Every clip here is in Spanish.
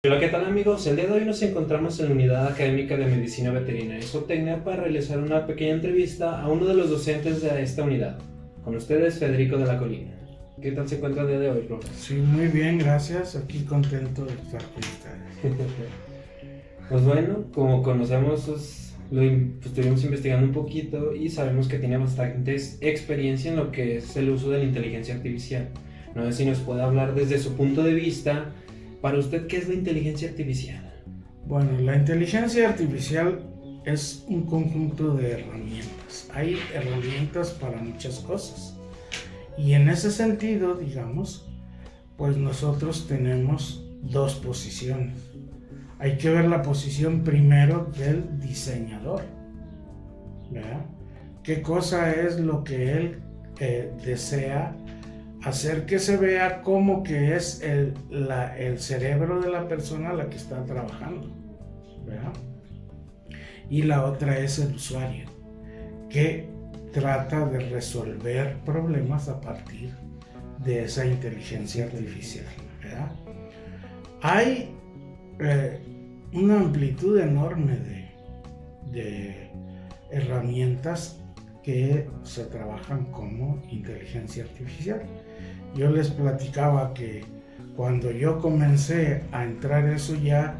Hola, ¿qué tal amigos? El día de hoy nos encontramos en la Unidad Académica de Medicina Veterinaria y Zootecnia para realizar una pequeña entrevista a uno de los docentes de esta unidad. Con ustedes, Federico de la Colina. ¿Qué tal se encuentra el día de hoy, profe? Sí, muy bien, gracias. Aquí contento de estar con ustedes. Pues bueno, como conocemos, estuvimos investigando un poquito y sabemos que tiene bastante experiencia en lo que es el uso de la inteligencia artificial. No sé si nos puede hablar desde su punto de vista, para usted, ¿qué es la inteligencia artificial? Bueno, la inteligencia artificial es un conjunto de herramientas. Hay herramientas para muchas cosas. Y en ese sentido, digamos, pues nosotros tenemos dos posiciones. Hay que ver la posición primero del diseñador, ¿verdad? ¿Qué cosa es lo que él desea hacer que se vea como que es el cerebro de la persona a la que está trabajando, ¿verdad? Y la otra es el usuario, que trata de resolver problemas a partir de esa inteligencia artificial, ¿verdad? Hay una amplitud enorme de herramientas que se trabajan como inteligencia artificial. Yo les platicaba que cuando yo comencé a entrar eso ya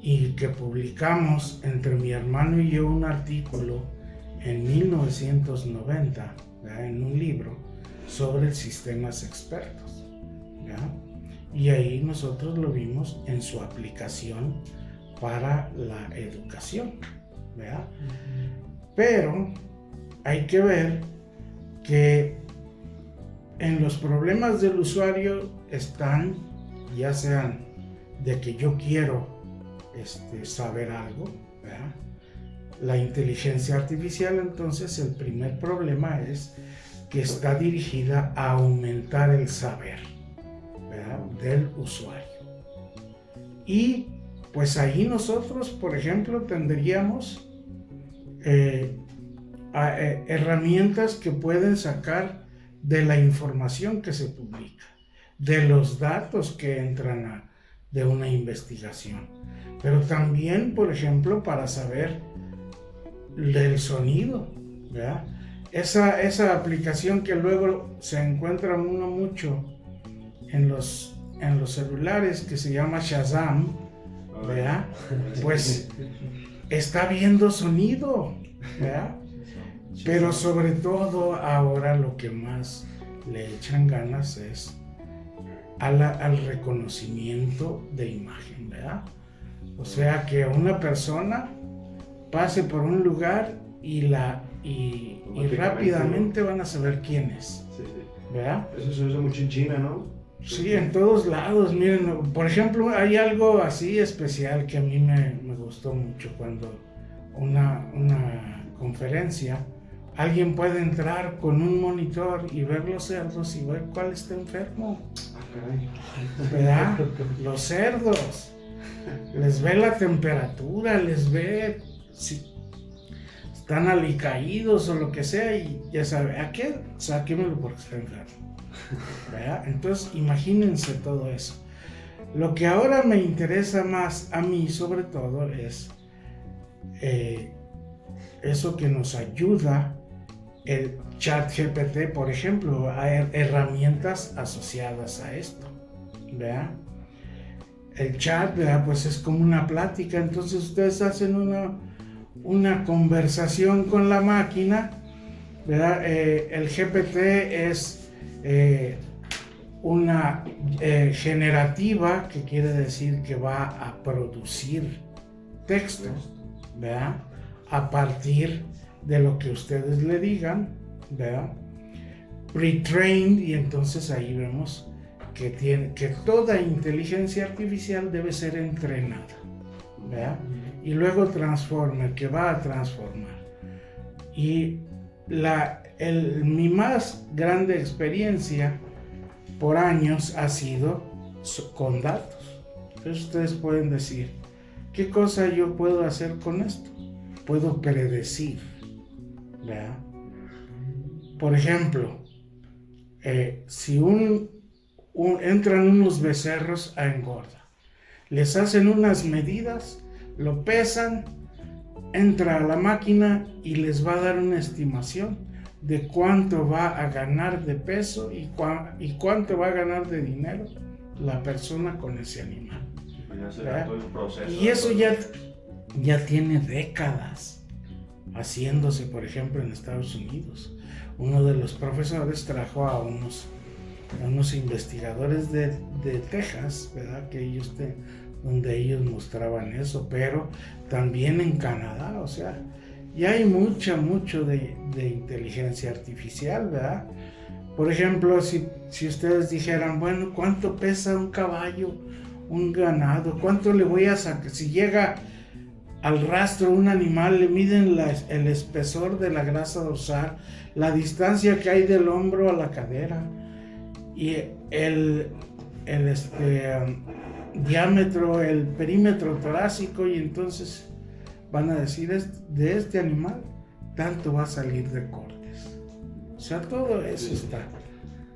y que publicamos entre mi hermano y yo un artículo en 1990, ¿verdad? En un libro sobre sistemas expertos, ¿verdad? Y ahí nosotros lo vimos en su aplicación para la educación, ¿verdad? Pero hay que ver que en los problemas del usuario están, ya sean de que yo quiero saber algo, ¿verdad? La inteligencia artificial, entonces el primer problema es que está dirigida a aumentar el saber, ¿verdad? Del usuario. Y pues ahí nosotros, por ejemplo, tendríamos herramientas que pueden sacar de la información que se publica, de los datos que entran de una investigación, pero también, por ejemplo, para saber del sonido, ¿verdad? Esa aplicación que luego se encuentra uno mucho en los celulares, que se llama Shazam, ¿verdad? Pues está viendo sonido, ¿verdad? Pero sobre todo ahora lo que más le echan ganas es al reconocimiento de imagen, ¿verdad? O sea, que una persona pase por un lugar y rápidamente van a saber quién es, ¿verdad? Eso se usa mucho en China, ¿no? Sí, en todos lados. Miren, por ejemplo, hay algo así especial que a mí me gustó mucho cuando una conferencia, alguien puede entrar con un monitor y ver los cerdos y ver cuál está enfermo, ¿verdad? Los cerdos, les ve la temperatura, les ve si están alicaídos o lo que sea y ya sabe, ¿a qué? Sáquemelo porque está enfermo, ¿verdad? Entonces imagínense todo eso. Lo que ahora me interesa más a mí sobre todo es eso que nos ayuda el chat GPT, por ejemplo, hay herramientas asociadas a esto, ¿verdad? El chat, ¿verdad? Pues es como una plática, entonces ustedes hacen una conversación con la máquina, ¿verdad? El GPT es una generativa, que quiere decir que va a producir texto, ¿verdad? A partir de lo que ustedes le digan, ¿verdad? Pre-trained, y entonces ahí vemos que toda inteligencia artificial debe ser entrenada, ¿verdad? Y luego transforma, que va a transformar. Y mi más grande experiencia por años ha sido con datos. Entonces ustedes pueden decir, ¿qué cosa yo puedo hacer con esto? Puedo predecir, ¿verdad? Por ejemplo, si entran unos becerros a engorda, les hacen unas medidas, lo pesan, entra a la máquina y les va a dar una estimación de cuánto va a ganar de peso y cuánto va a ganar de dinero la persona con ese animal. Y eso ya tiene décadas haciéndose, por ejemplo, en Estados Unidos. Uno de los profesores trajo a unos investigadores de Texas, ¿verdad? Donde ellos mostraban eso, pero también en Canadá, o sea, ya hay mucho de inteligencia artificial, ¿verdad? Por ejemplo, si ustedes dijeran, bueno, ¿cuánto pesa un caballo, un ganado? ¿Cuánto le voy a sacar? Si llega al rastro un animal, le miden el espesor de la grasa dorsal, la distancia que hay del hombro a la cadera y el diámetro, el perímetro torácico, y entonces van a decir, de este animal tanto va a salir de cortes. O sea, todo eso está,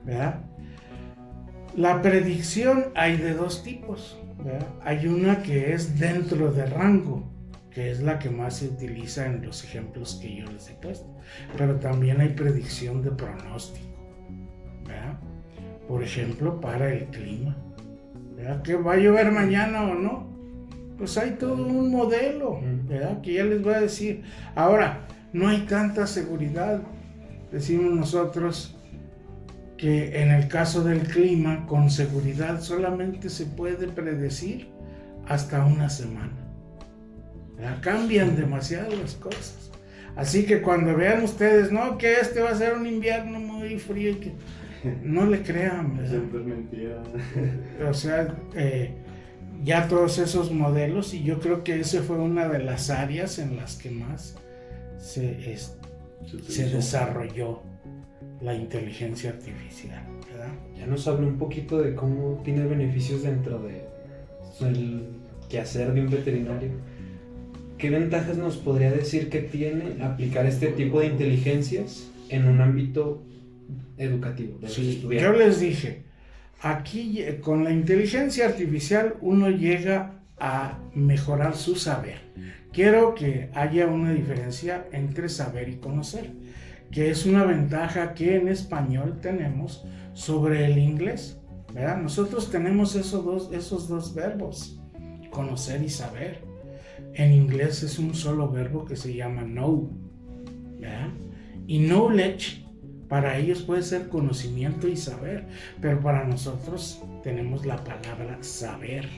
¿verdad? La predicción hay de dos tipos, ¿verdad? Hay una que es dentro de rango, que es la que más se utiliza en los ejemplos que yo les he puesto, pero también hay predicción de pronóstico, ¿verdad? Por ejemplo, para el clima, ¿verdad? ¿Que va a llover mañana o no? Pues hay todo un modelo, ¿verdad? Que ya les voy a decir. Ahora, no hay tanta seguridad. Decimos nosotros que en el caso del clima, con seguridad solamente se puede predecir hasta una semana. ¿Verdad? Cambian demasiado las cosas. Así que cuando vean ustedes, no, que este va a ser un invierno muy frío, que no le crean, ¿verdad? Siempre es mentira. O sea, ya todos esos modelos, y yo creo que esa fue una de las áreas en las que más se desarrolló la inteligencia artificial, ¿verdad? Ya nos habla un poquito de cómo tiene beneficios dentro del quehacer de un veterinario. ¿Qué ventajas nos podría decir que tiene aplicar este tipo de inteligencias en un ámbito educativo? Sí, yo les dije, aquí con la inteligencia artificial uno llega a mejorar su saber. Quiero que haya una diferencia entre saber y conocer, que es una ventaja que en español tenemos sobre el inglés, ¿verdad? Nosotros tenemos esos dos verbos, conocer y saber. En inglés es un solo verbo que se llama know, ¿verdad? Y knowledge para ellos puede ser conocimiento y saber, pero para nosotros tenemos la palabra saber.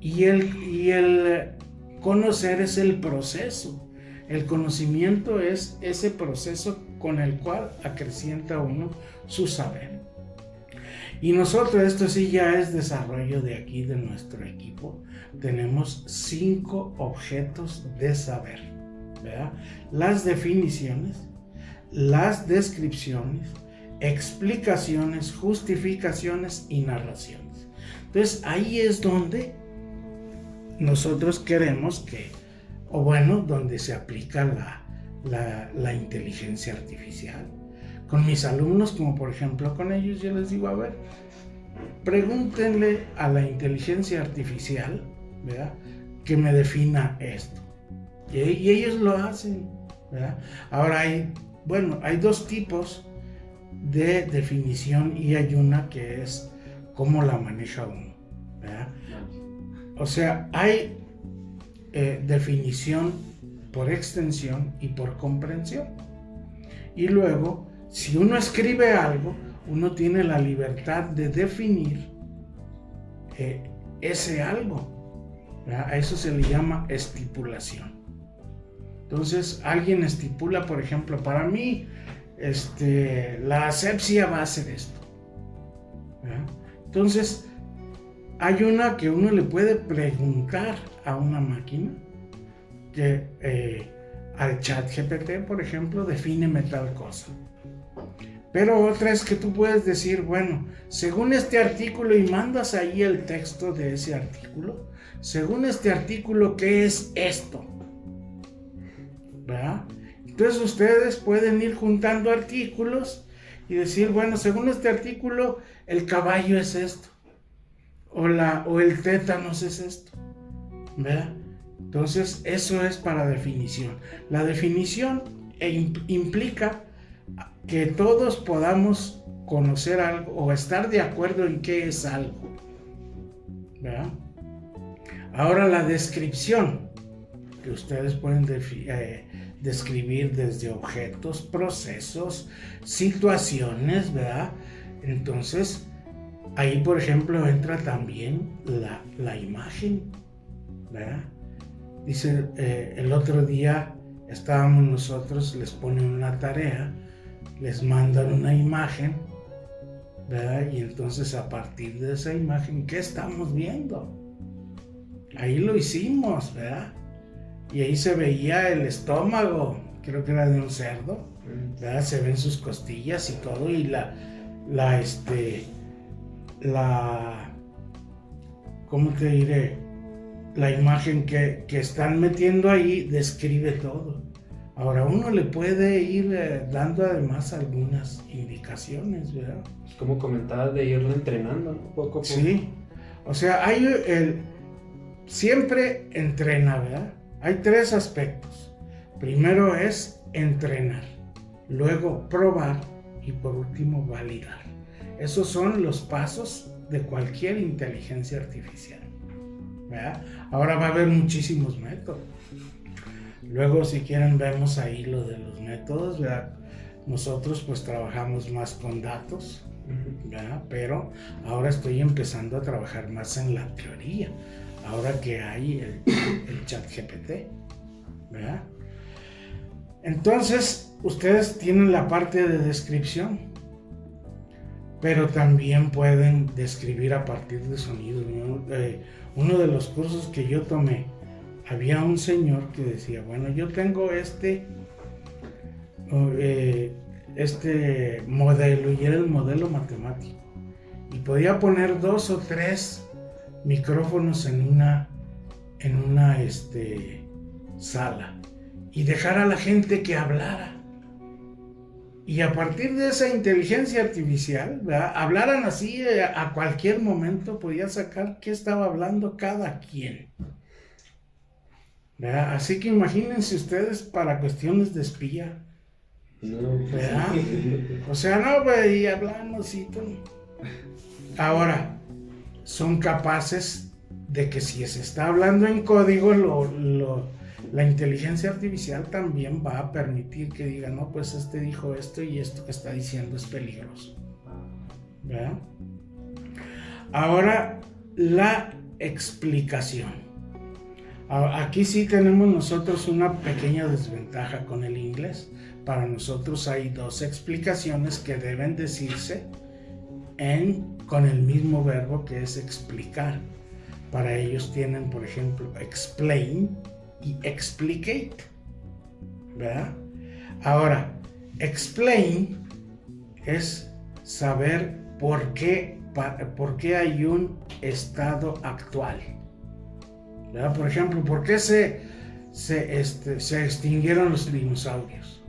Y el conocer es el proceso. El conocimiento es ese proceso con el cual acrecienta uno su saber. Y nosotros, esto sí ya es desarrollo de aquí, de nuestro equipo, tenemos 5 objetos de saber, ¿verdad? Las definiciones, las descripciones, explicaciones, justificaciones y narraciones. Entonces ahí es donde nosotros queremos donde se aplica la inteligencia artificial. Con mis alumnos, como por ejemplo con ellos, yo les digo, a ver, pregúntenle a la inteligencia artificial, ¿verdad?, que me defina esto. Y ellos lo hacen, ¿verdad? Ahora hay 2 tipos de definición y hay una que es cómo la maneja uno, ¿verdad? O sea, hay definición por extensión y por comprensión. Y luego, si uno escribe algo, uno tiene la libertad de definir ese algo, ¿verdad? A eso se le llama estipulación. Entonces, alguien estipula, por ejemplo, para mí, la asepsia va a ser esto, ¿verdad? Entonces, hay una que uno le puede preguntar a una máquina, que al chat GPT, por ejemplo, defíneme tal cosa. Pero otra es que tú puedes decir, bueno, según este artículo, y mandas ahí el texto de ese artículo, según este artículo, ¿qué es esto? ¿Verdad? Entonces ustedes pueden ir juntando artículos y decir, bueno, según este artículo, el caballo es esto. o el tétanos es esto, ¿verdad? Entonces, eso es para definición. La definición implica que todos podamos conocer algo o estar de acuerdo en qué es algo, ¿verdad? Ahora, la descripción, que ustedes pueden describir desde objetos, procesos, situaciones, ¿verdad? Entonces, ahí, por ejemplo, entra también la imagen, ¿verdad? Dice, el otro día estábamos nosotros, les ponen una tarea, les mandan una imagen, ¿verdad? Y entonces a partir de esa imagen, ¿qué estamos viendo? Ahí lo hicimos, ¿verdad? Y ahí se veía el estómago, creo que era de un cerdo, ¿verdad? Se ven sus costillas y todo, y ¿cómo te diré? La imagen que están metiendo ahí describe todo. Ahora, uno le puede ir dando además algunas indicaciones, ¿verdad? Es como comentabas de irlo entrenando, ¿no? Poco a poco. Sí, o sea, siempre entrena, ¿verdad? Hay 3 aspectos. Primero es entrenar, luego probar y por último validar. Esos son los pasos de cualquier inteligencia artificial, ¿verdad? Ahora va a haber muchísimos métodos. Luego, si quieren, vemos ahí lo de los métodos, ¿verdad? Nosotros pues trabajamos más con datos, ¿verdad? Pero ahora estoy empezando a trabajar más en la teoría, ahora que hay el ChatGPT, ¿verdad? Entonces, ustedes tienen la parte de descripción, pero también pueden describir a partir de sonidos. Uno de los cursos que yo tomé, había un señor que decía, bueno, yo tengo este modelo, y era el modelo matemático, y podía poner 2 o 3 micrófonos en una sala y dejar a la gente que hablara, y a partir de esa inteligencia artificial, ¿verdad? Hablaran así a cualquier momento, podía sacar qué estaba hablando cada quien, ¿verdad? Así que imagínense ustedes para cuestiones de espía, ¿verdad? O sea, no, güey, y hablamos y todo. Ahora, son capaces de que si se está hablando en código, la inteligencia artificial también va a permitir que diga, no, pues este dijo esto y esto que está diciendo es peligroso, ¿verdad? Ahora, la explicación. Aquí sí tenemos nosotros una pequeña desventaja con el inglés. Para nosotros hay 2 explicaciones que deben decirse con el mismo verbo, que es explicar. Para ellos tienen, por ejemplo, explain y explicate, ¿verdad? Ahora, explain es saber por qué hay un estado actual, ¿verdad? Por ejemplo, ¿por qué se extinguieron los dinosaurios?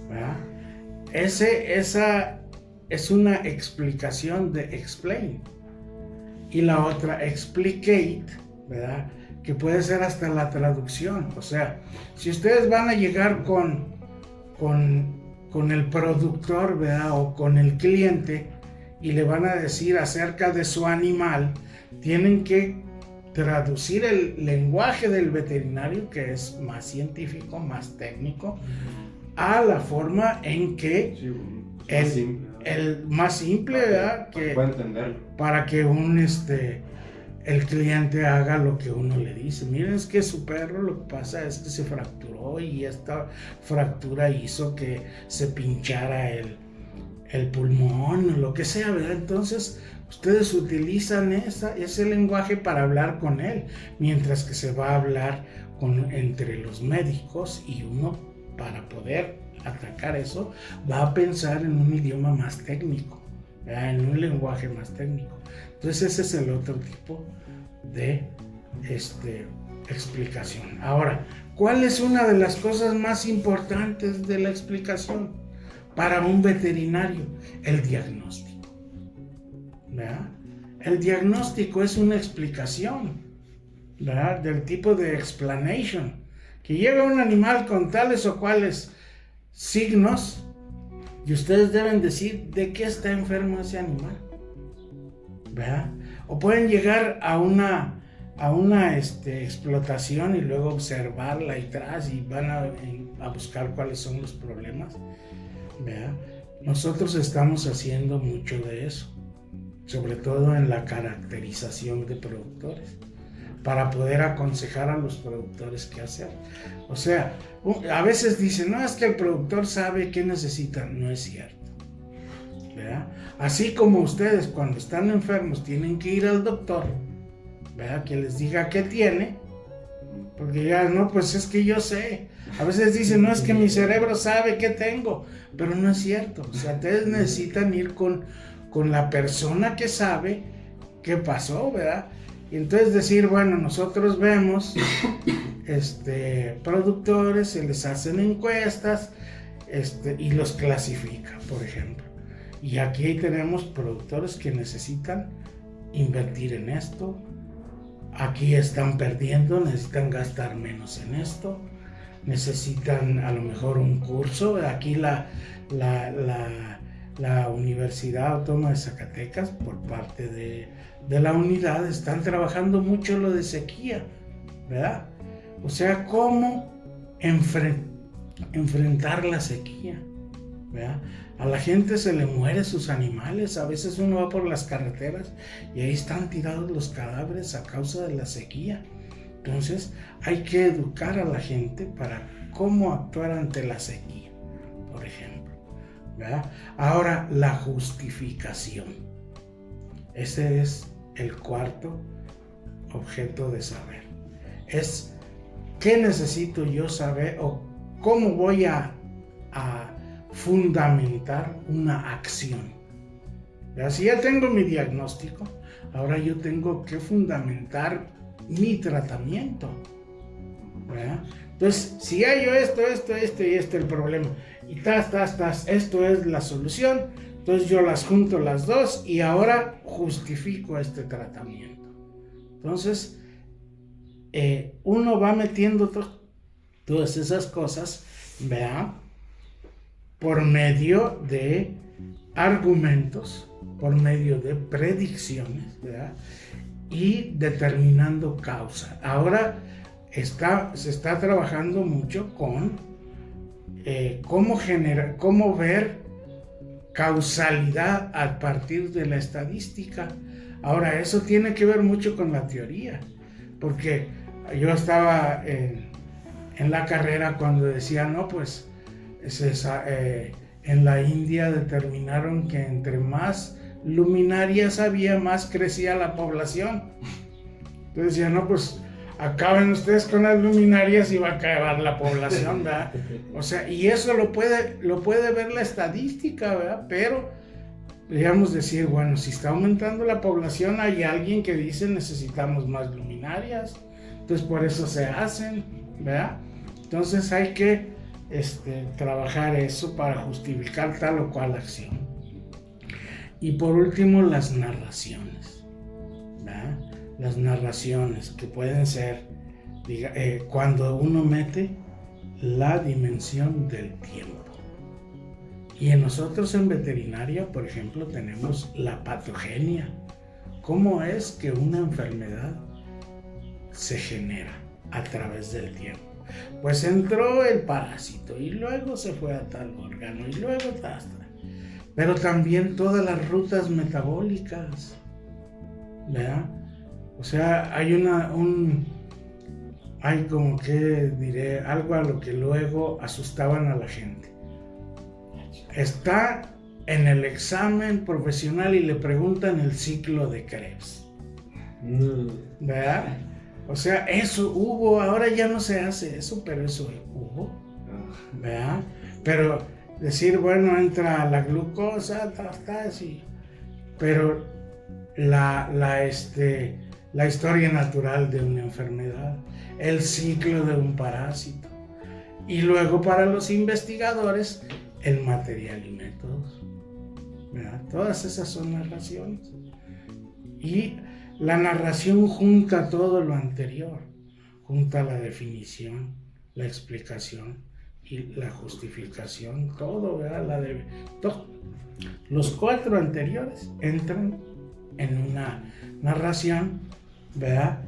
¿Verdad? Esa es una explicación de explain. Y la otra, explicate, ¿verdad? Que puede ser hasta la traducción. O sea, si ustedes van a llegar con el productor, ¿verdad? O con el cliente, y le van a decir acerca de su animal, tienen que traducir el lenguaje del veterinario, que es más científico, más técnico, a la forma en que el más simple, ¿verdad? Que pueda entenderlo. Para que el cliente haga lo que uno le dice. Miren, es que su perro lo que pasa es que se fracturó, y esta fractura hizo que se pinchara el pulmón o lo que sea, ¿verdad? Entonces ustedes utilizan ese lenguaje para hablar con él, mientras que se va a hablar entre los médicos, y uno, para poder atacar eso, va a pensar en un idioma más técnico, ¿verdad? En un lenguaje más técnico. Entonces ese es el otro tipo de explicación. Ahora, ¿cuál es una de las cosas más importantes de la explicación para un veterinario? El diagnóstico, ¿verdad? El diagnóstico es una explicación, ¿verdad? Del tipo de explanation, que llega un animal con tales o cuales signos y ustedes deben decir de qué está enfermo ese animal, ¿verdad? O pueden llegar a una explotación y luego observarla ahí atrás y van a buscar cuáles son los problemas, ¿verdad? Nosotros estamos haciendo mucho de eso, sobre todo en la caracterización de productores, para poder aconsejar a los productores qué hacer. O sea, a veces dicen, no, es que el productor sabe qué necesita. No es cierto, ¿verdad? Así como ustedes cuando están enfermos tienen que ir al doctor, ¿verdad? Que les diga qué tiene, porque ya no, pues es que yo sé. A veces dicen, no, es que mi cerebro sabe qué tengo, pero no es cierto. O sea, ustedes necesitan ir con la persona que sabe qué pasó, ¿verdad? Y entonces decir, bueno, nosotros vemos productores, se les hacen encuestas y los clasifica, por ejemplo. Y aquí tenemos productores que necesitan invertir en esto, aquí están perdiendo, necesitan gastar menos en esto, necesitan a lo mejor un curso. Aquí la Universidad Autónoma de Zacatecas, por parte de la unidad, están trabajando mucho lo de sequía, ¿verdad? O sea, cómo enfrentar la sequía, ¿verdad? A la gente se le mueren sus animales. A veces uno va por las carreteras y ahí están tirados los cadáveres a causa de la sequía. Entonces hay que educar a la gente para cómo actuar ante la sequía, por ejemplo, ¿verdad? Ahora, la justificación. Ese es el cuarto objeto de saber. Es qué necesito yo saber o cómo voy a fundamentar una acción. Si ya tengo mi diagnóstico, ahora yo tengo que fundamentar mi tratamiento, ¿verdad? Entonces, si hay yo esto y el problema, y esto es la solución, entonces yo las junto las dos y ahora justifico este tratamiento. Entonces, uno va metiendo todas esas cosas, ¿verdad? Por medio de argumentos, por medio de predicciones, ¿verdad? Y determinando causa. Ahora se está trabajando mucho con cómo ver causalidad a partir de la estadística. Ahora, eso tiene que ver mucho con la teoría, porque yo estaba en la carrera cuando decía, no, pues en la India determinaron que entre más luminarias había, más crecía la población. Entonces decía, no, pues acaben ustedes con las luminarias y va a acabar la población, ¿verdad? O sea, y eso lo puede ver la estadística, ¿verdad? Pero podríamos decir, bueno, si está aumentando la población, hay alguien que dice necesitamos más luminarias, entonces por eso se hacen, ¿verdad? Entonces hay que trabajar eso para justificar tal o cual acción. Y por último, las narraciones, ¿verdad? Las narraciones que pueden ser cuando uno mete la dimensión del tiempo. Y en nosotros en veterinaria, por ejemplo, tenemos la patogenia. ¿Cómo es que una enfermedad se genera a través del tiempo? Pues entró el parásito y luego se fue a tal órgano y luego pero también todas las rutas metabólicas, ¿verdad? O sea, hay como que diré algo a lo que luego asustaban a la gente. Está en el examen profesional y le preguntan el ciclo de Krebs, ¿verdad? O sea, eso hubo, ahora ya no se hace eso, pero eso hubo, ¿verdad? Pero decir, bueno, entra la glucosa, sí, pero la historia natural de una enfermedad, el ciclo de un parásito, y luego para los investigadores, el material y métodos, ¿verdad? Todas esas son narraciones. Y la narración junta todo lo anterior, junta la definición, la explicación y la justificación, todo, ¿verdad? Todo. Los 4 anteriores entran en una narración, ¿verdad?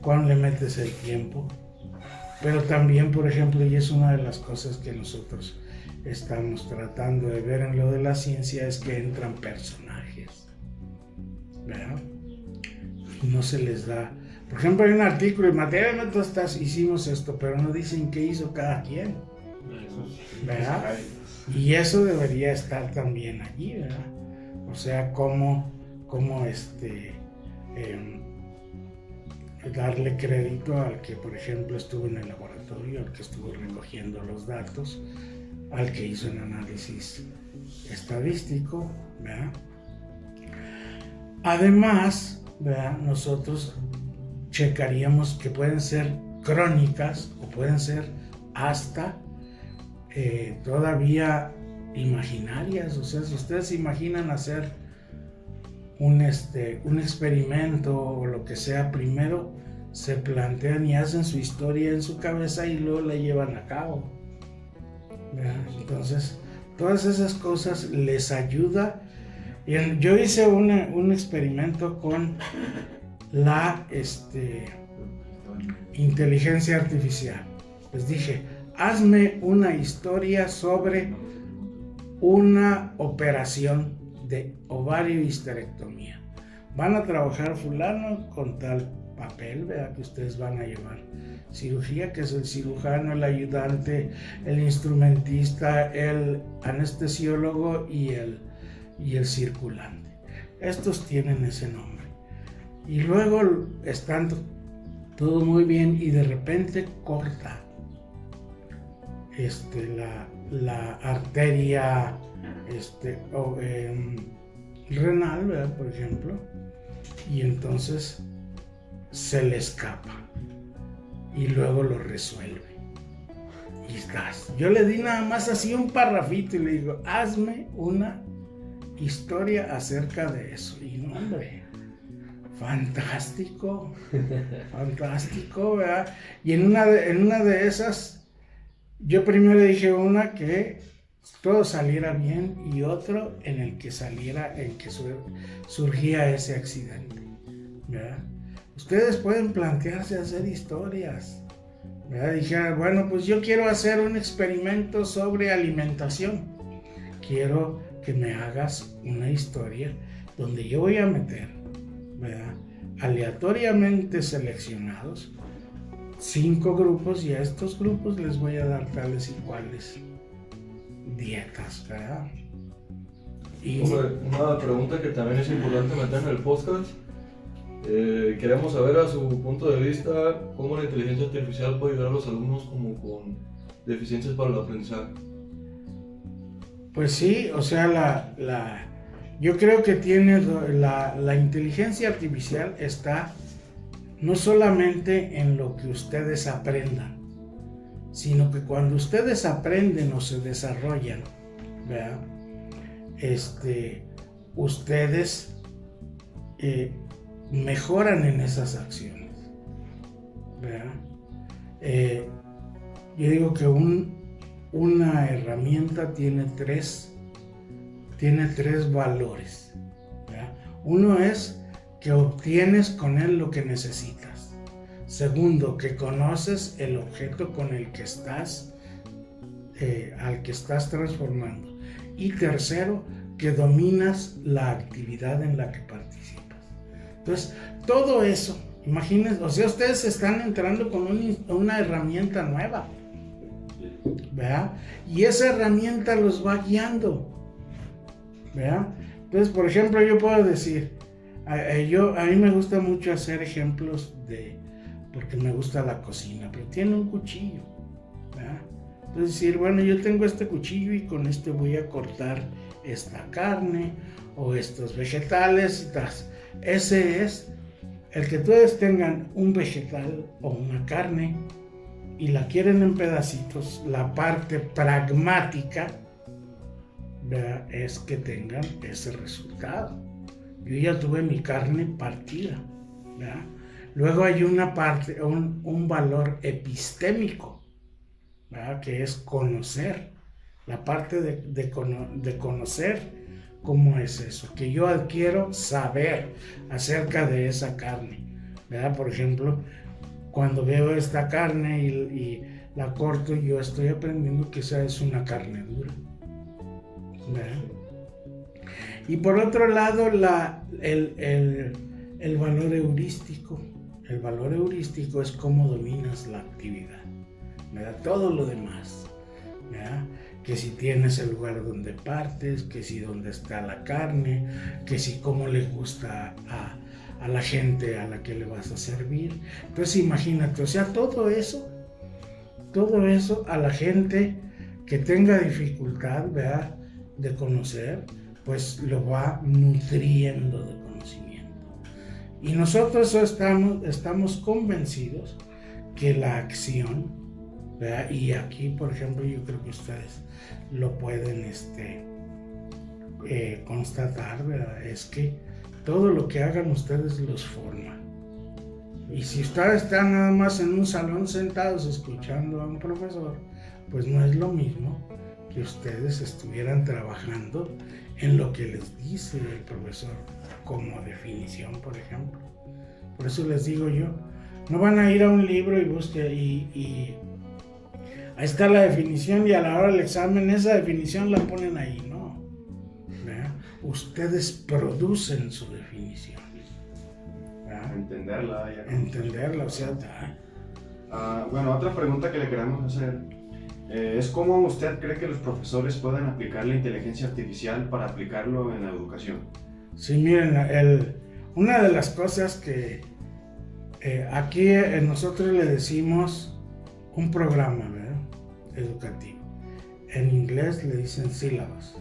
Cuando le metes el tiempo. Pero también, por ejemplo, y es una de las cosas que nosotros estamos tratando de ver en lo de la ciencia, es que entran personajes, ¿verdad? Y no se les da. Por ejemplo, hay un artículo y materialmente hicimos esto, pero no dicen qué hizo cada quien, ¿verdad? Y eso debería estar también allí, ¿verdad? O sea, cómo darle crédito al que, por ejemplo, estuvo en el laboratorio, al que estuvo recogiendo los datos, al que hizo un análisis estadístico, ¿verdad? Además, ¿verdad? Nosotros checaríamos que pueden ser crónicas o pueden ser hasta todavía imaginarias. O sea, si ustedes se imaginan hacer un experimento o lo que sea, primero se plantean y hacen su historia en su cabeza y luego la llevan a cabo, ¿verdad? Entonces, todas esas cosas les ayuda. Yo hice un experimento con la inteligencia artificial. Les dije, hazme una historia sobre una operación de ovario y histerectomía. Van a trabajar fulano con tal papel, ¿verdad? Que ustedes van a llevar cirugía, que es el cirujano, el ayudante, el instrumentista, el anestesiólogo y el circulante. Estos tienen ese nombre. Y luego están todo muy bien y de repente corta la arteria renal, ¿verdad? Por ejemplo, y entonces se le escapa y luego lo resuelve. Y yo le di nada más así un parrafito y le digo, hazme una historia acerca de eso. Y no, hombre, fantástico, fantástico, ¿verdad? Y en una de esas, yo primero dije una que todo saliera bien y otro en el que surgía ese accidente, ¿verdad? Ustedes pueden plantearse hacer historias, ¿verdad? Dije, bueno, pues yo quiero hacer un experimento sobre alimentación. Quiero que me hagas una historia donde yo voy a meter, ¿verdad?, aleatoriamente seleccionados 5 grupos y a estos grupos les voy a dar tales y cuales dietas, ¿verdad? Y una pregunta que también es importante meter en el podcast. Queremos saber a su punto de vista cómo la inteligencia artificial puede ayudar a los alumnos como con deficiencias para el aprendizaje. Pues sí, o sea, yo creo que tiene la inteligencia artificial está no solamente en lo que ustedes aprendan, sino que cuando ustedes aprenden o se desarrollan, ¿verdad? Ustedes mejoran en esas acciones, ¿verdad? Yo digo que una herramienta tiene tres valores, ¿verdad? Uno es que obtienes con él lo que necesitas. Segundo, que conoces el objeto con el que al que estás transformando. Y tercero, que dominas la actividad en la que participas. Entonces, todo eso, imagínense, o sea, ustedes están entrando con una herramienta nueva, ¿verdad? Y esa herramienta los va guiando, ¿verdad? Entonces, por ejemplo, yo puedo decir, a mí me gusta mucho hacer ejemplos porque me gusta la cocina, pero tiene un cuchillo, ¿verdad? Entonces decir, bueno, yo tengo este cuchillo y con este voy a cortar esta carne o estos vegetales y tal. Ese es el que ustedes tengan un vegetal o una carne y la quieren en pedacitos. La parte pragmática, ¿verdad?, es que tengan ese resultado. yo ya tuve mi carne partida, ¿verdad? Luego hay una parte, un valor epistémico, ¿verdad? Que es conocer, la parte de conocer cómo es eso, que yo adquiero saber acerca de esa carne, ¿verdad? Por ejemplo, cuando veo esta carne y la corto, yo estoy aprendiendo que esa es una carne dura, ¿verdad? Y por otro lado, el valor heurístico. El valor heurístico es cómo dominas la actividad, ¿verdad? Todo lo demás, ¿verdad? Que si tienes el lugar donde partes, que si dónde está la carne, que si cómo le gusta a la gente a la que le vas a servir. Entonces imagínate, o sea, todo eso a la gente que tenga dificultad, ¿verdad?, de conocer, pues lo va nutriendo de conocimiento. Y nosotros estamos convencidos que la acción, ¿verdad? Y aquí, por ejemplo, yo creo que ustedes lo pueden constatar, ¿verdad? Es que todo lo que hagan ustedes los forma. Y si ustedes están nada más en un salón sentados escuchando a un profesor, pues no es lo mismo que ustedes estuvieran trabajando en lo que les dice el profesor como definición, por ejemplo. Por eso les digo yo, no van a ir a un libro y busquen y ahí está la definición y a la hora del examen esa definición la ponen ahí, no. ¿Verdad? Ustedes producen su definición. ¿Verdad? Entenderla, o sea, bueno, otra pregunta que le queremos hacer es cómo usted cree que los profesores pueden aplicar la inteligencia artificial para aplicarlo en la educación. Sí, miren, una de las cosas que aquí nosotros le decimos un programa, ¿verdad?, educativo. En inglés le dicen sílabas.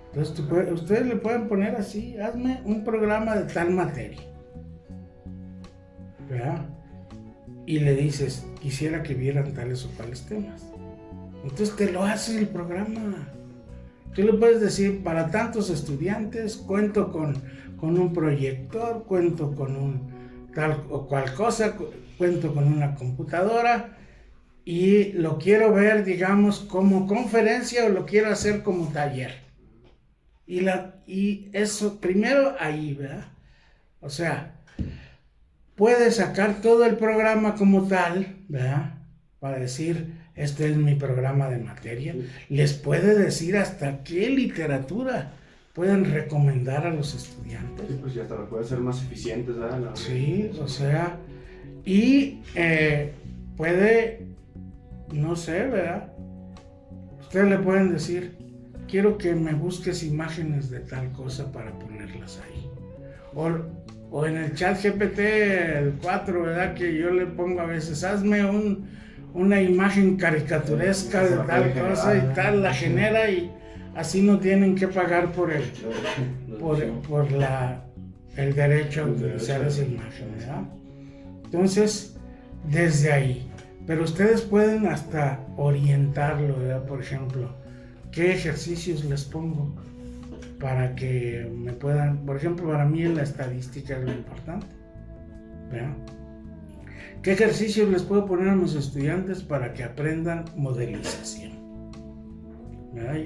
Entonces ustedes le pueden poner así, hazme un programa de tal materia, ¿verdad? Y le dices, quisiera que vieran tales o tales temas. Entonces te lo hace el programa. Tú le puedes decir, para tantos estudiantes, cuento con un proyector, cuento con un tal o cual cosa, cuento con una computadora y lo quiero ver, digamos, como conferencia o lo quiero hacer como taller. Y eso, primero ahí, ¿verdad? O sea, puede sacar todo el programa como tal, ¿verdad?, para decir, este es mi programa de materia. Les puede decir hasta qué literatura pueden recomendar a los estudiantes. Sí, pues ya hasta lo puede hacer más eficientes, ¿verdad? Sí, o sea, y puede, no sé, ¿verdad? Ustedes le pueden decir, quiero que me busques imágenes de tal cosa para ponerlas ahí. O en el chat GPT, el 4, ¿verdad?, que yo le pongo a veces, hazme una imagen caricaturesca de tal cosa y tal, la genera y así no tienen que pagar por el derecho a utilizar esa imagen, ¿verdad? Entonces, desde ahí. Pero ustedes pueden hasta orientarlo, ¿verdad? Por ejemplo, ¿qué ejercicios les pongo para que me puedan? Por ejemplo, para mí la estadística es lo importante, ¿verdad? ¿Qué ejercicios les puedo poner a mis estudiantes para que aprendan modelización? ¿Verdad?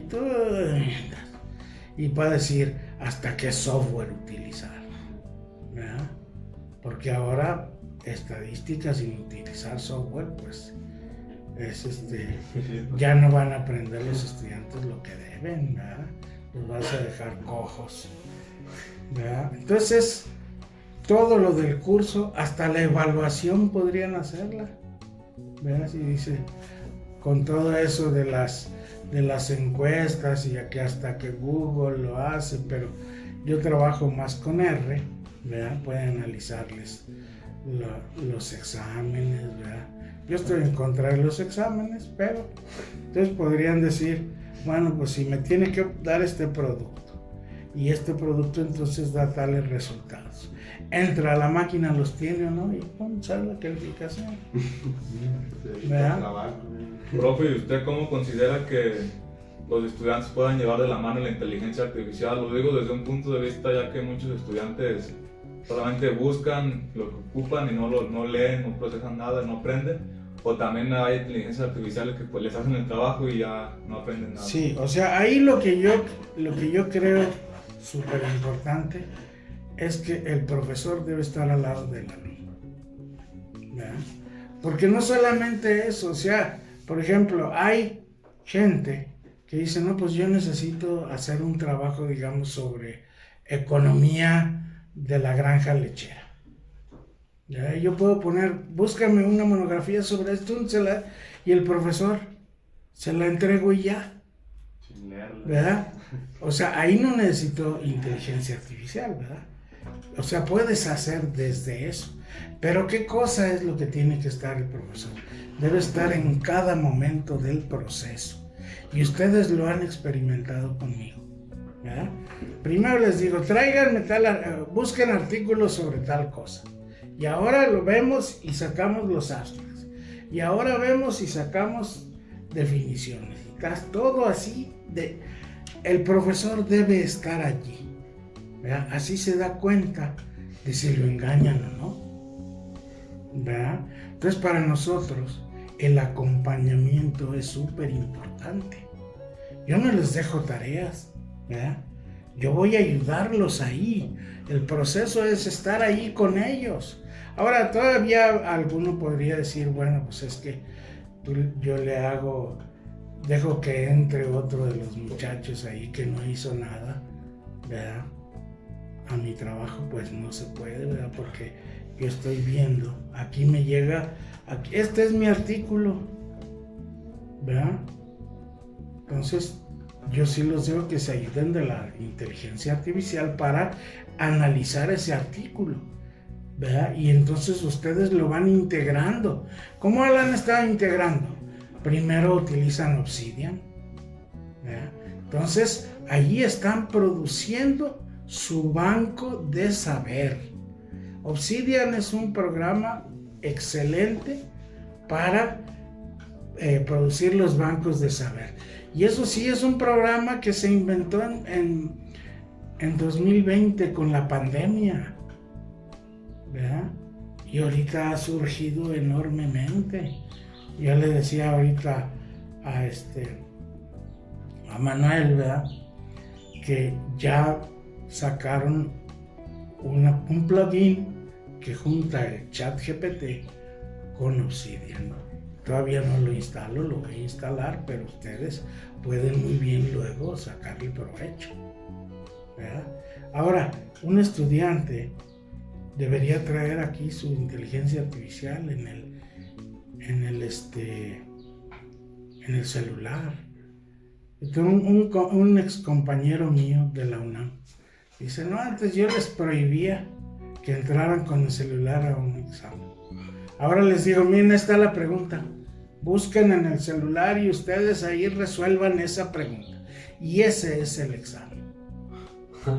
Y para decir hasta qué software utilizar, ¿verdad? Porque ahora estadísticas sin utilizar software, pues ya no van a aprender los estudiantes lo que deben, ¿verdad? Los vas a dejar cojos, ¿verdad? Entonces, todo lo del curso, hasta la evaluación podrían hacerla, ¿verdad? Si dice, con todo eso de las encuestas y aquí hasta que Google lo hace, pero yo trabajo más con R, ¿verdad? Pueden analizarles los exámenes, ¿verdad? Yo estoy en contra de los exámenes, pero entonces podrían decir, bueno, pues si me tiene que dar este producto y este producto entonces da tales resultados, entra a la máquina, los tiene o no y pum, sale la calificación, ¿verdad? Profe, ¿y usted cómo considera que los estudiantes puedan llevar de la mano la inteligencia artificial. Lo digo desde un punto de vista ya que muchos estudiantes solamente buscan lo que ocupan y no leen, no procesan nada, no aprenden. O también hay inteligencias artificiales que pues les hacen el trabajo y ya no aprenden nada. Sí, o sea, ahí lo que yo creo súper importante es que el profesor debe estar al lado del alumno, ¿verdad? Porque no solamente eso, o sea, por ejemplo, hay gente que dice, no, pues yo necesito hacer un trabajo, digamos, sobre economía de la granja lechera. ¿Ya? Yo puedo poner, búscame una monografía sobre esto, y el profesor se la entrego y ya. Sin leerla. ¿Verdad? O sea, ahí no necesito inteligencia artificial, ¿verdad? O sea, puedes hacer desde eso. Pero ¿qué cosa es lo que tiene que estar el profesor? Debe estar en cada momento del proceso. Y ustedes lo han experimentado conmigo, ¿verdad? Primero les digo, tráiganme busquen artículos sobre tal cosa. Y ahora lo vemos y sacamos los abstracts. Y ahora vemos y sacamos definiciones. Todo así. El profesor debe estar allí, ¿verdad? Así se da cuenta de si lo engañan o no, ¿verdad? Entonces, para nosotros, el acompañamiento es súper importante. Yo no les dejo tareas, ¿verdad? Yo voy a ayudarlos ahí. El proceso es estar ahí con ellos. Ahora, todavía alguno podría decir, bueno, pues es que yo dejo que entre otro de los muchachos ahí que no hizo nada, ¿verdad? A mi trabajo, pues no se puede, ¿verdad? Porque yo estoy viendo, aquí me llega, este es mi artículo, ¿verdad? Entonces, yo sí los digo que se ayuden de la inteligencia artificial para analizar ese artículo, ¿verdad? Y entonces ustedes lo van integrando. ¿Cómo lo han estado integrando? Primero utilizan Obsidian, ¿verdad? Entonces, allí están produciendo su banco de saber. Obsidian es un programa excelente para producir los bancos de saber. Y eso sí es un programa que se inventó en 2020 con la pandemia, ¿verdad? Y ahorita ha surgido enormemente. Yo le decía ahorita a Manuel, ¿verdad? Que ya sacaron un plugin que junta el ChatGPT con Obsidian. Todavía no lo instalo, lo voy a instalar, pero ustedes pueden muy bien luego sacarle provecho, ¿verdad? Ahora, un estudiante debería traer aquí su inteligencia artificial en el celular. Un ex compañero mío de la UNAM dice, no, antes yo les prohibía que entraran con el celular a un examen. Ahora les digo, miren, está la pregunta. Busquen en el celular y ustedes ahí resuelvan esa pregunta. Y ese es el examen.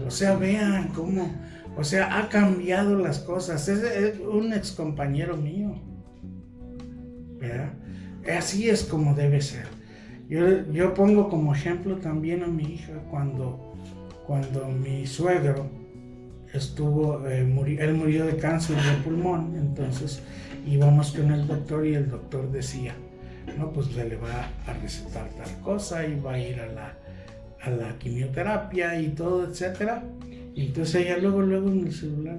O sea, vean cómo, o sea, ha cambiado las cosas. Es un ex compañero mío, ¿verdad? Así es como debe ser. Yo pongo como ejemplo también a mi hija cuando mi suegro él murió de cáncer de pulmón, entonces íbamos con el doctor y el doctor decía, no, pues se le va a recetar tal cosa y va a ir a la quimioterapia y todo, etcétera. Y entonces ella luego en el celular,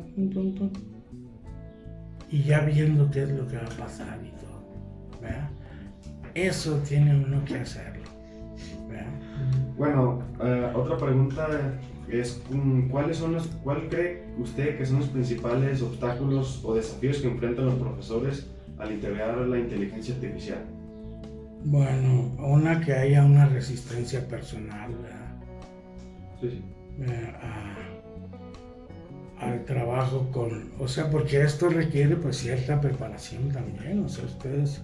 y ya viendo qué es lo que va a pasar y todo, ¿verdad? Eso tiene uno que hacerlo, ¿verdad? Bueno, otra pregunta es, ¿cuál cree usted que son los principales obstáculos o desafíos que enfrentan los profesores al integrar la inteligencia artificial? Bueno, que haya una resistencia personal, ¿verdad? Sí. Al trabajo o sea, porque esto requiere pues cierta preparación también, o sea, ustedes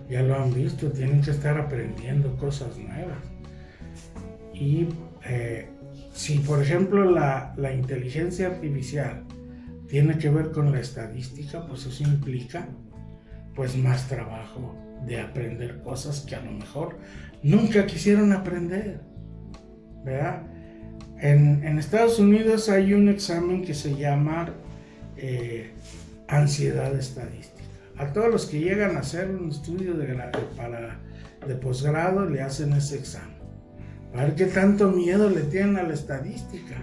ya lo han visto, tienen que estar aprendiendo cosas nuevas. Y si por ejemplo la inteligencia artificial tiene que ver con la estadística, pues eso implica pues más trabajo de aprender cosas que a lo mejor nunca quisieron aprender, ¿verdad? En Estados Unidos hay un examen que se llama ansiedad estadística. A todos los que llegan a hacer un estudio de posgrado le hacen ese examen. A ver qué tanto miedo le tienen a la estadística.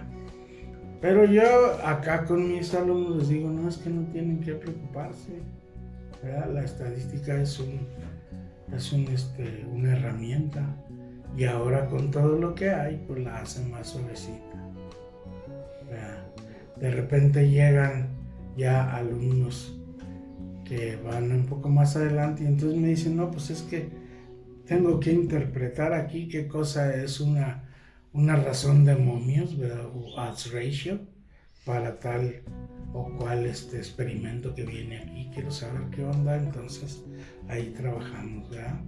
Pero yo acá con mis alumnos les digo, no, es que no tienen que preocuparse, ¿verdad? La estadística es una herramienta, y ahora con todo lo que hay, pues la hacen más suavecita, ¿verdad? De repente llegan ya alumnos que van un poco más adelante y entonces me dicen, no, pues es que tengo que interpretar aquí qué cosa es una razón de momios, ¿verdad? O odds ratio para tal o cual experimento que viene aquí. Quiero saber qué onda, entonces ahí trabajamos, ¿verdad?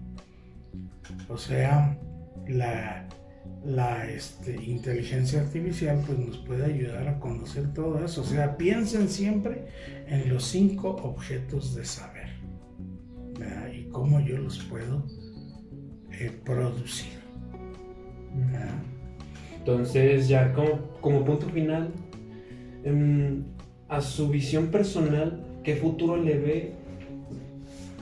O sea, la inteligencia artificial pues nos puede ayudar a conocer todo eso. O sea, piensen siempre en los 5 objetos de saber, ¿verdad? Y cómo yo los puedo producir, ¿verdad? Entonces, ya como punto final, a su visión personal, ¿qué futuro le ve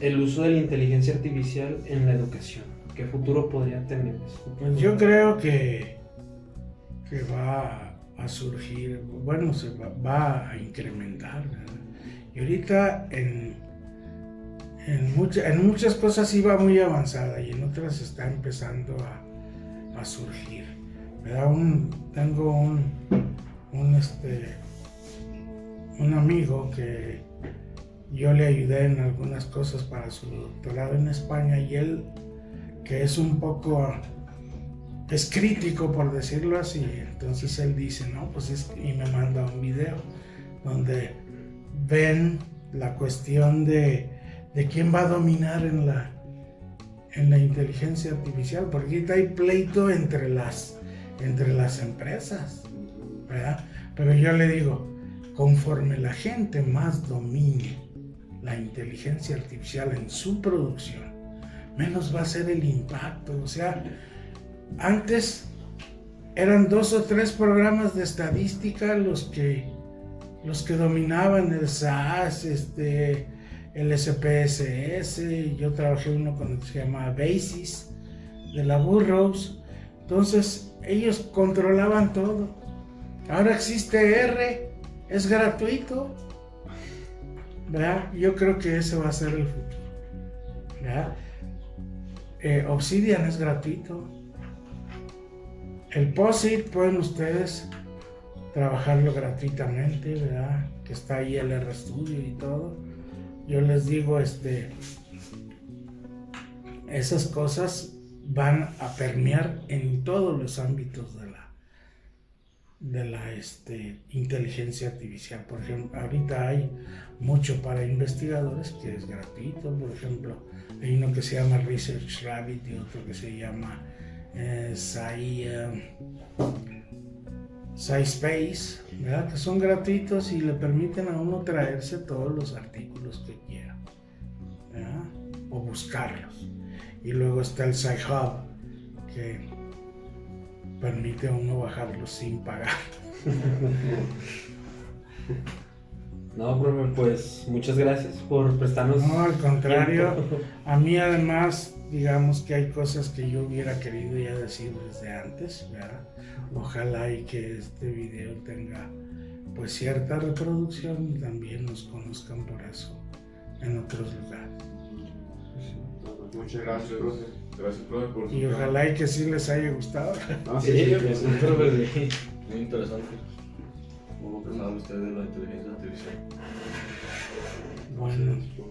el uso de la inteligencia artificial en la educación? ¿Qué futuro podría tener? Pues yo creo que va a surgir, bueno, va a incrementar, ¿verdad? Y ahorita en muchas cosas iba muy avanzada y en otras está empezando a surgir, ¿verdad? Tengo un amigo que yo le ayudé en algunas cosas para su doctorado en España, y él, que es un poco, es crítico por decirlo así, entonces él dice, no, pues y me manda un video donde ven la cuestión de quién va a dominar en la inteligencia artificial, porque ahorita hay pleito entre las empresas, ¿verdad? Pero yo le digo, conforme la gente más domine la inteligencia artificial en su producción, menos va a ser el impacto. O sea, antes eran 2 o 3 programas de estadística los que dominaban el SAS, el SPSS. Yo trabajé uno con el que se llama BASIS de la Burroughs. Entonces ellos controlaban todo. Ahora existe R, es gratuito, ¿verdad? Yo creo que ese va a ser el futuro, ¿verdad? Obsidian es gratuito. El POSIT pueden ustedes trabajarlo gratuitamente, ¿verdad? Que está ahí el RStudio y todo. Yo les digo, esas cosas van a permear en todos los ámbitos de la inteligencia artificial. Por ejemplo, ahorita hay mucho para investigadores que es gratuito. Por ejemplo, hay uno que se llama Research Rabbit y otro que se llama SciSpace, ¿verdad? Que son gratuitos y le permiten a uno traerse todos los artículos que quiera, ¿verdad? O buscarlos. Y luego está el SciHub, que permite a uno bajarlos sin pagar. No, profe, pues muchas gracias por prestarnos. No, al contrario, tiempo. a mí además, digamos que hay cosas que yo hubiera querido ya decir desde antes, ¿verdad? Ojalá y que este video tenga pues cierta reproducción y también nos conozcan por eso en otros lugares. Muchas gracias, profe. Gracias, profe, por su Y ojalá y que sí les haya gustado. Ah, Sí, pues, profe, sí. Muy interesante. ¿Cómo pensaba usted de la inteligencia artificial? Bueno. Sí,